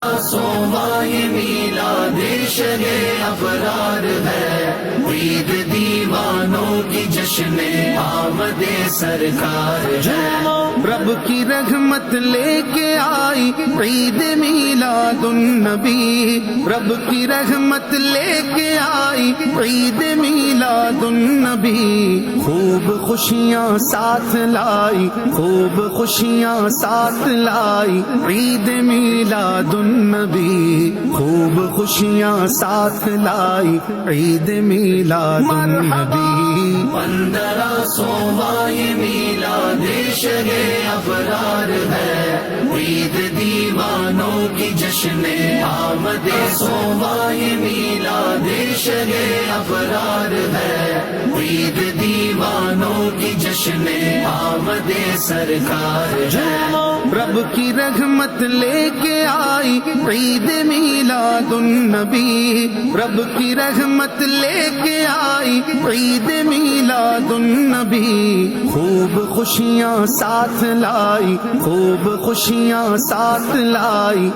صومائے میلاد شہ ابرار ہے، عید دیوانوں کی جشن آمد سرکار ہے۔ رب کی رحمت لے کے آئی عید میلاد النبی، رب کی رحمت لے کے آئی عید میلاد النبی، خوب خوشیاں ساتھ لائی، خوب خوشیاں ساتھ لائی عید میلاد النبی، خوب خوشیاں ساتھ لائی عید میلاد النبی۔ 15 صومائے میلاد شہ ابرار ہے، عید دیوانوں کی جشن آمد صومائے میلاد شہ ابرار ہے، عید دیوانوں کی جشن آمد سرکار ہے۔ رب کی رحمت لے کے آئی عید میلاد النبی، رب کی رحمت لے کے آئی عید میلاد النبی، خوب خوشیاں ساتھ لائی، خوب خوشیاں ساتھ لائی۔